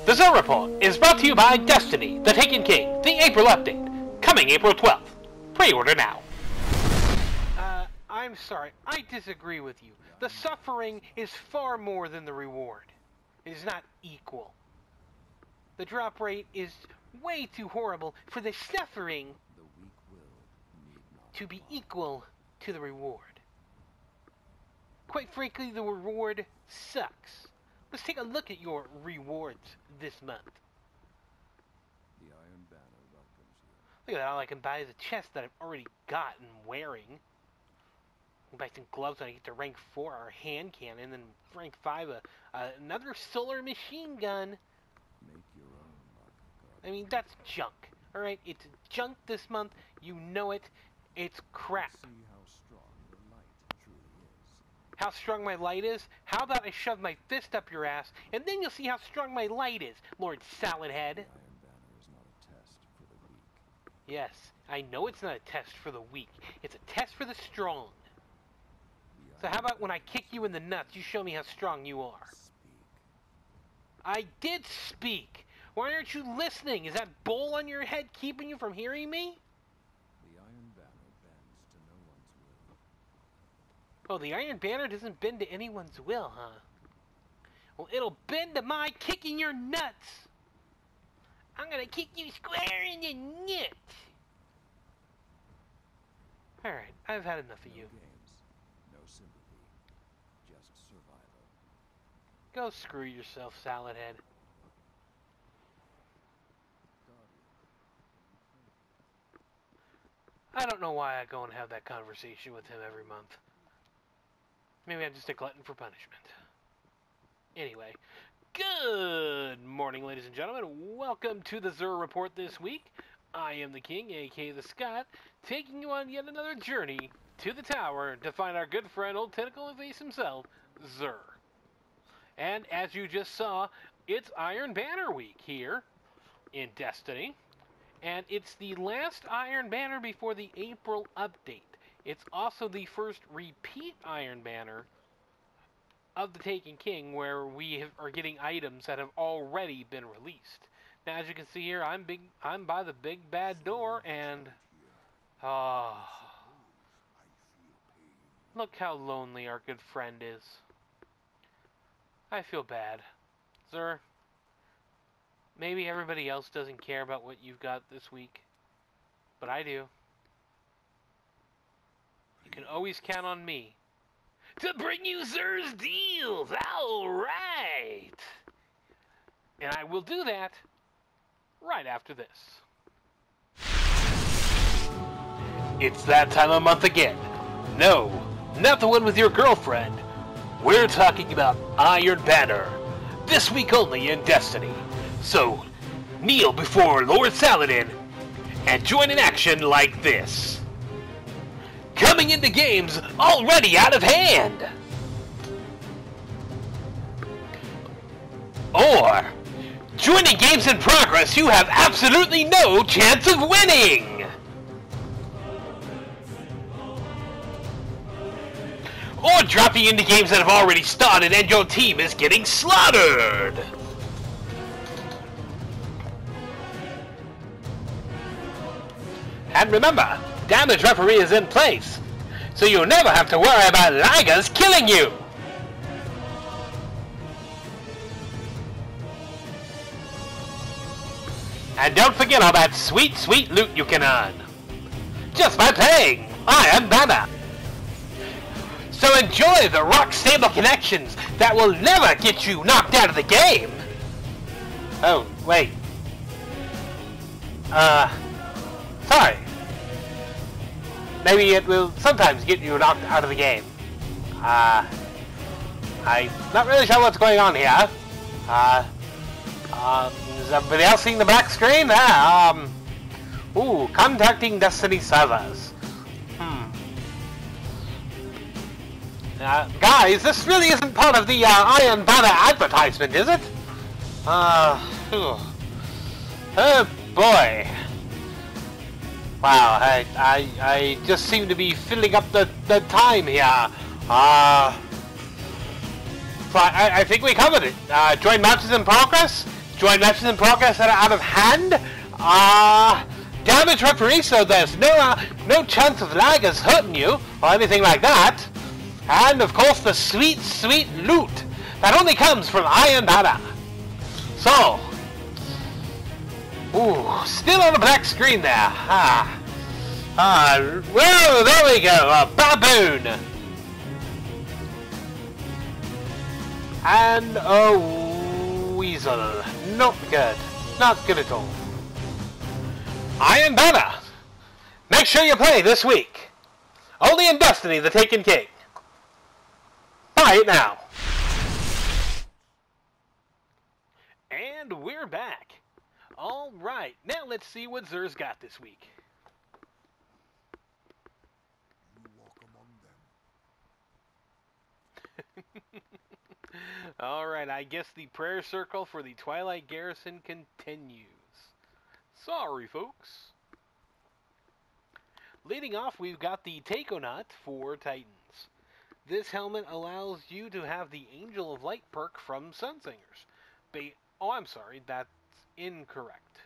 The Xur Report is brought to you by Destiny, The Taken King, the April update, coming April 12th. Pre-order now. I'm sorry, I disagree with you. The suffering is far more than the reward. It is not equal. The drop rate is way too horrible for the suffering to be equal to the reward. Quite frankly, the reward sucks. Let's take a look at your rewards this month. The Iron Banner welcomes you. Look at that, all I can buy is a chest that I've already got and wearing. I'll buy some gloves when I get to rank 4, our hand cannon, and then rank 5, another solar machine gun. Make your own luck, God. I mean, that's junk. Alright, it's junk this month. You know it. It's crap. See how strong your light truly is. How strong my light is? How about I shove my fist up your ass, and then you'll see how strong my light is, Lord Saladin. The Iron Banner is not a test for the weak. Yes, I know it's not a test for the weak. It's a test for the strong. So how about when I kick you in the nuts, you show me how strong you are? Speak. I did speak. Why aren't you listening? Is that bowl on your head keeping you from hearing me? The Iron Banner bends to no one's will. Oh, the Iron Banner doesn't bend to anyone's will, huh? Well, it'll bend to my kicking your nuts. I'm gonna kick you square in the nuts. Alright, I've had enough of you. Games, no sympathy, just survival. Go screw yourself, Saladhead. I don't know why I go and have that conversation with him every month. Maybe I'm just a glutton for punishment. Anyway, good morning, ladies and gentlemen. Welcome to the Xur Report this week. I am the King, aka the Scott, taking you on yet another journey to the tower to find our good friend, old tentacle face himself, Xur. And as you just saw, it's Iron Banner Week here in Destiny. And it's the last Iron Banner before the April update. It's also the first repeat Iron Banner of the Taken King, where we are getting items that have already been released. Now, as you can see here, I'm by the big bad door, and look how lonely our good friend is. I feel bad, Xur. Maybe everybody else doesn't care about what you've got this week, but I do. You can always count on me to bring you Xur's deals. All right. And I will do that right after this. It's that time of month again. No, not the one with your girlfriend. We're talking about Iron Banner. This week only in Destiny. So, kneel before Lord Saladin and join in action like this. Coming into games already out of hand. Or, joining games in progress you have absolutely no chance of winning. Or dropping into games that have already started and your team is getting slaughtered. And remember, damage referee is in place, so you'll never have to worry about Ligers killing you. And don't forget all that sweet, sweet loot you can earn just by playing Iron Banner. So enjoy the rock-stable connections that will never get you knocked out of the game. Oh, wait. Sorry. Maybe it will sometimes get you knocked out of the game. I'm not really sure what's going on here. Is everybody else seeing the black screen? Ooh, contacting Destiny servers. Guys, this really isn't part of the Iron Banner advertisement, is it? Oh boy. Wow, I just seem to be filling up the time here. So I think we covered it. Join matches in progress? Join matches in progress that are out of hand. Damage referee, so there's no chance of laggers hurting you or anything like that. And of course the sweet, sweet loot that only comes from Iron Banner. So, ooh, still on the black screen there. Whoa, there we go, a baboon. And a weasel. Not good. Not good at all. Iron Banner. Make sure you play this week. Only in Destiny, the Taken King. Buy it now. And we're back. Alright, now let's see what Xur's got this week. You walk among them. Alright, I guess the prayer circle for the Twilight Garrison continues. Sorry, folks. Leading off, we've got the Taconut for Titans. This helmet allows you to have the Angel of Light perk from Sunsingers. Oh, I'm sorry, that's incorrect.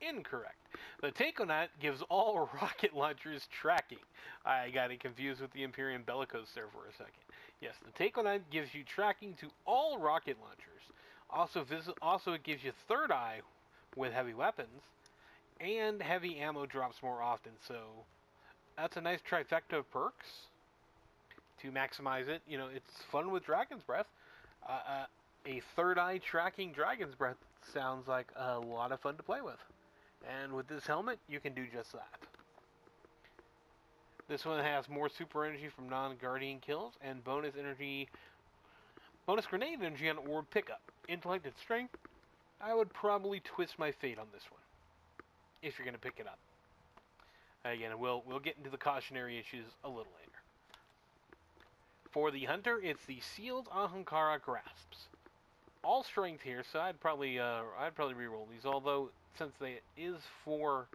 Incorrect. The Taconut gives all rocket launchers tracking. I got it confused with the Imperium Bellicose there for a second. Yes, the Taconut gives you tracking to all rocket launchers. Also, it gives you third eye with heavy weapons, and heavy ammo drops more often. So that's a nice trifecta of perks to maximize it. You know, it's fun with Dragon's Breath. A third eye tracking Dragon's Breath sounds like a lot of fun to play with. And with this helmet, you can do just that. This one has more super energy from non-guardian kills and bonus grenade energy on orb pickup. Intellect and strength, I would probably twist my fate on this one if you're going to pick it up. Again, we'll get into the cautionary issues a little later. For the hunter, it's the sealed Ahankara grasps. All strength here, so I'd probably reroll these. Although since it is for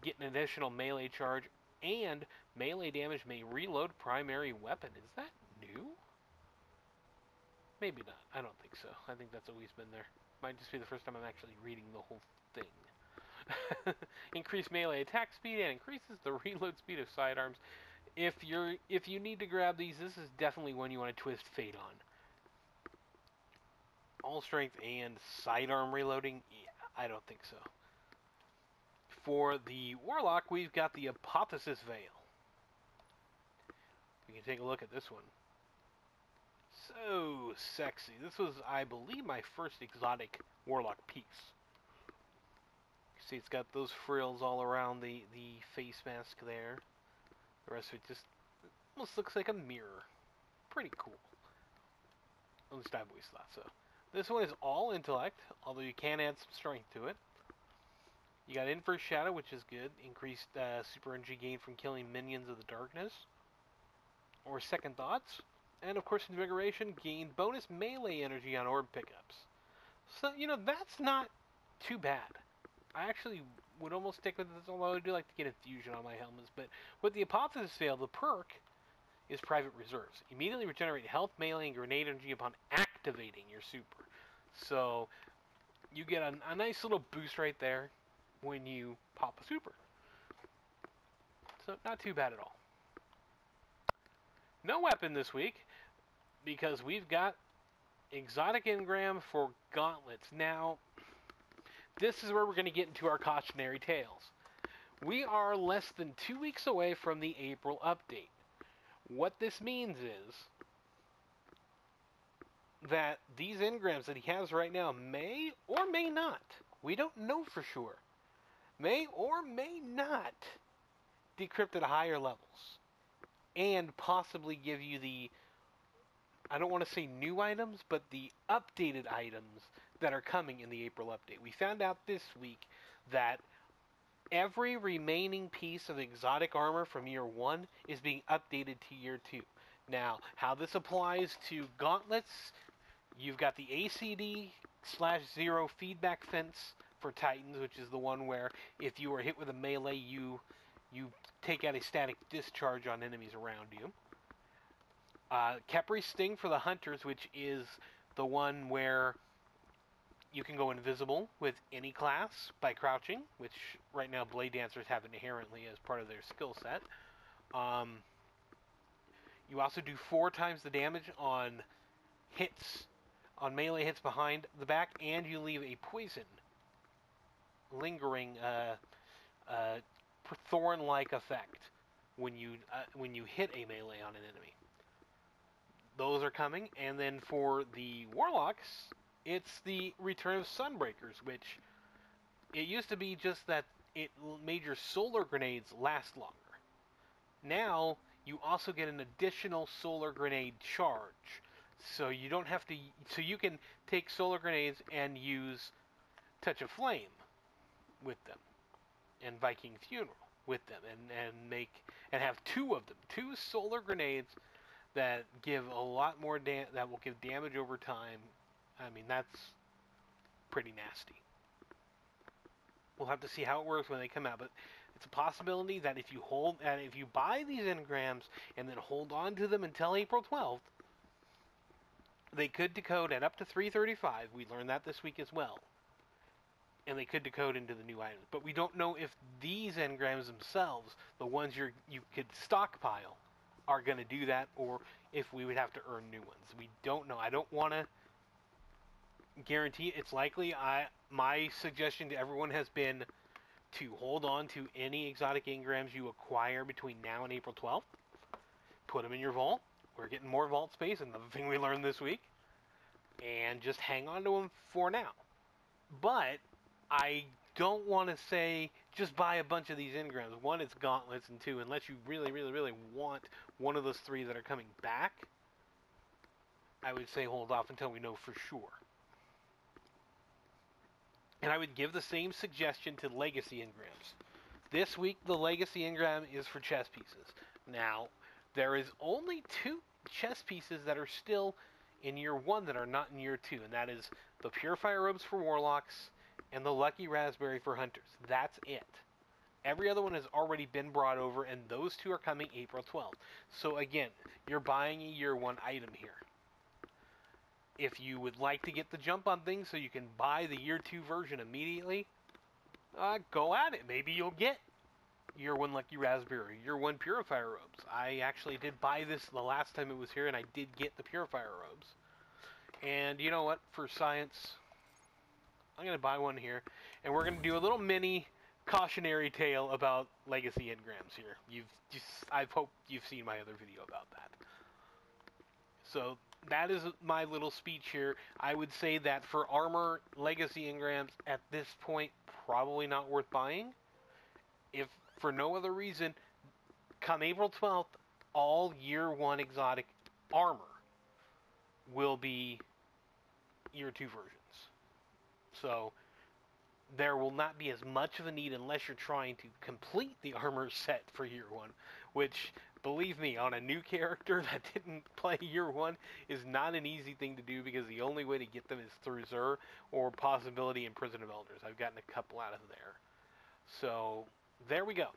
getting an additional melee charge and melee damage may reload primary weapon. Is that new? Maybe not. I don't think so. I think that's always been there. Might just be the first time I'm actually reading the whole thing. Increase melee attack speed and increases the reload speed of sidearms. If you need to grab these, this is definitely one you want to twist fate on. All strength and sidearm reloading? Yeah, I don't think so. For the Warlock, we've got the Apotheosis Veil. We can take a look at this one. So sexy. This was, I believe, my first exotic Warlock piece. See, it's got those frills all around the face mask there. The rest of it just almost looks like a mirror. Pretty cool. At least I've always thought so. This one is all intellect, although you can add some strength to it. You got Inverse Shadow, which is good. Increased super energy gain from killing minions of the darkness. Or Second Thoughts. And of course, Invigoration gained bonus melee energy on orb pickups. So, you know, that's not too bad. I actually would almost stick with this, although I do like to get Infusion on my helmets. But with the Apotheosis Veil, the perk is Private Reserves. Immediately regenerate health, melee, and grenade energy upon activating your super. So, you get a nice little boost right there when you pop a super. So, not too bad at all. No weapon this week, because we've got exotic engram for gauntlets. Now, this is where we're going to get into our cautionary tales. We are less than 2 weeks away from the April update. What this means is that these engrams that he has right now may or may not, we don't know for sure, may or may not decrypt at higher levels and possibly give you the, I don't want to say new items, but the updated items that are coming in the April update. We found out this week that every remaining piece of exotic armor from year 1 is being updated to year 2. Now, how this applies to gauntlets, you've got the ACD/0 feedback fence for Titans, which is the one where if you are hit with a melee, you take out a static discharge on enemies around you. Khepri Sting for the Hunters, which is the one where You can go invisible with any class by crouching, which right now Blade Dancers have inherently as part of their skill set. You also do 4 times the damage on hits, on melee hits behind the back, and you leave a poison, lingering, thorn-like effect when you hit a melee on an enemy. Those are coming, and then for the Warlocks, it's the return of Sunbreakers, which it used to be just that it made your solar grenades last longer. Now, you also get an additional solar grenade charge. So you don't have to, so you can take solar grenades and use Touch of Flame with them, and Viking Funeral with them, and have 2 of them, 2 solar grenades that give a lot more that will give damage over time. I mean, that's pretty nasty. We'll have to see how it works when they come out, but it's a possibility that if you buy these engrams and then hold on to them until April 12th, they could decode at up to 335. We learned that this week as well. And they could decode into the new items. But we don't know if these engrams themselves, the ones you could stockpile, are going to do that, or if we would have to earn new ones. We don't know. I don't want to guarantee it. It's likely. My suggestion to everyone has been to hold on to any exotic engrams you acquire between now and April 12th. Put them in your vault. We're getting more vault space, another thing we learned this week. And just hang on to them for now. But I don't want to say just buy a bunch of these engrams. 1, it's gauntlets, and 2, unless you really, really, really want one of those 3 that are coming back, I would say hold off until we know for sure. And I would give the same suggestion to legacy engrams. This week, the legacy engram is for chess pieces. Now, there is only 2 chess pieces that are still in year 1 that are not in year 2, and that is the Purifier Robes for Warlocks and the Lucky Raspberry for Hunters. That's it. Every other one has already been brought over, and those 2 are coming April 12th. So again, you're buying a year 1 item here. If you would like to get the jump on things so you can buy the year 2 version immediately, go at it. Maybe you'll get year 1 Lucky Raspberry, year 1 Purifier Robes. I actually did buy this the last time it was here, and I did get the Purifier Robes. And you know what? For science, I'm going to buy one here, and we're going to do a little mini cautionary tale about legacy engrams here. I hope you've seen my other video about that. So that is my little speech here. I would say that for armor legacy engrams at this point, probably not worth buying. If for no other reason, come April 12th, all year 1 exotic armor will be year 2 versions. So there will not be as much of a need unless you're trying to complete the armor set for year 1, which, believe me, on a new character that didn't play year 1 is not an easy thing to do, because the only way to get them is through Xur or possibility in Prison of Elders. I've gotten a couple out of there. So there we go.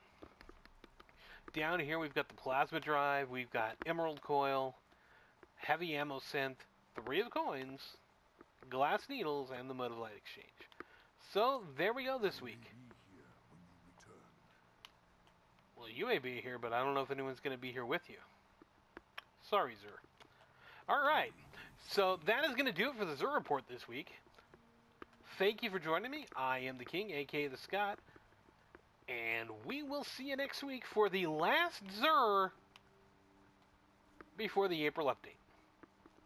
Down here we've got the plasma drive, we've got emerald coil, heavy ammo synth, 3 of coins, glass needles, and the mode of light exchange. So there we go this week. Well, you may be here, but I don't know if anyone's going to be here with you. Sorry, Xur. Alright, so that is going to do it for the Xur Report this week. Thank you for joining me. I am the King, aka the Scott. And we will see you next week for the last Xur before the April update.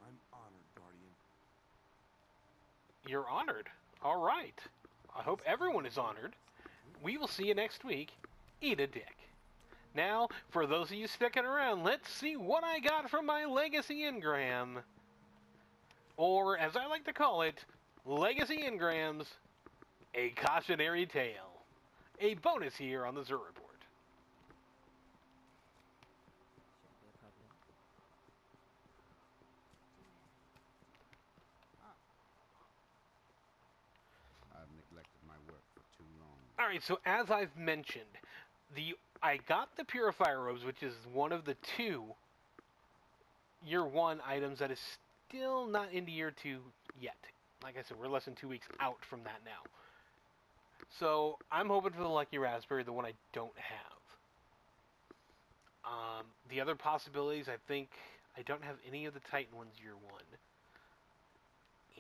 I'm honored, Guardian. You're honored. Alright. I hope everyone is honored. We will see you next week. Eat a dick. Now, for those of you sticking around, let's see what I got from my Legacy Engram. Or, as I like to call it, Legacy Engrams, a cautionary tale. A bonus here on the Xur Report. I've neglected my work for too long. Alright, so as I've mentioned, I got the Purifier Robes, which is one of the 2 Year 1 items that is still not into Year 2 yet. like I said, we're less than 2 weeks out from that now. So I'm hoping for the Lucky Raspberry, the one I don't have. The other possibilities, I think I don't have any of the Titan ones year 1.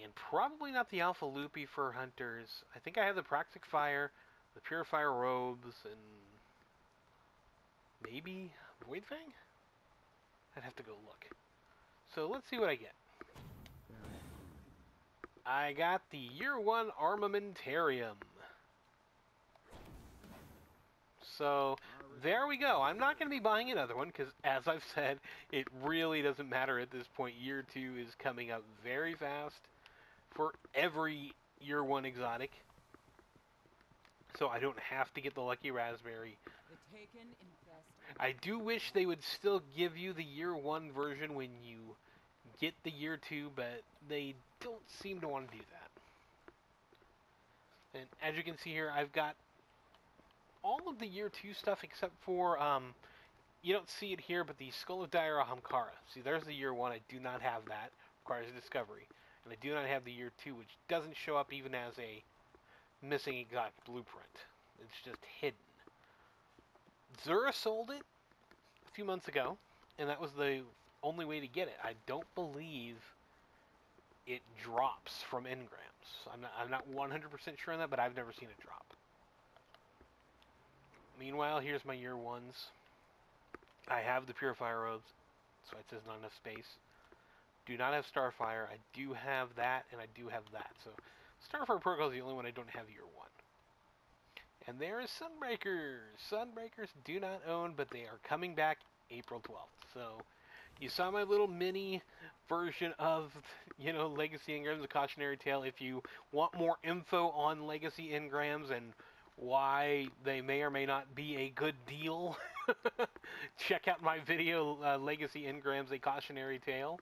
And probably not the Alpha Loopy for hunters. I think I have the Praxic Fire, the Purifier Robes, and maybe Void Fang? I'd have to go look. So let's see what I get. I got the year 1 Armamentarium. So there we go. I'm not going to be buying another one because, as I've said, it really doesn't matter at this point. Year 2 is coming up very fast for every year 1 exotic. So I don't have to get the Lucky Raspberry. I do wish they would still give you the year 1 version when you get the year 2, but they don't seem to want to do that. And as you can see here, I've got all of the year 2 stuff except for, you don't see it here, but the Skull of Daira Hamkara. See, there's the year 1. I do not have that. Requires a discovery. And I do not have the year 2, which doesn't show up even as a missing exotic blueprint. It's just hidden. Xur sold it a few months ago, and that was the only way to get it. I don't believe it drops from engrams. I'm not 100% sure on that, but I've never seen it drop. Meanwhile, here's my year 1s. I have the Purifier Robes, so it says not enough space. Do not have Starfire. I do have that, and I do have that. So Starfire Protocol is the only one I don't have year 1. And there is Sunbreakers. Sunbreakers do not own, but they are coming back April 12th. So you saw my little mini version of, Legacy Engrams, the Cautionary Tale. If you want more info on Legacy Engrams and why they may or may not be a good deal, check out my video, Legacy Engrams, a Cautionary Tale.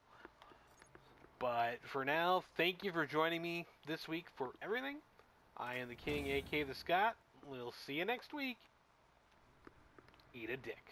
But for now, thank you for joining me this week for everything. I am the King, a.k.a. the Scott. We'll see you next week. Eat a dick.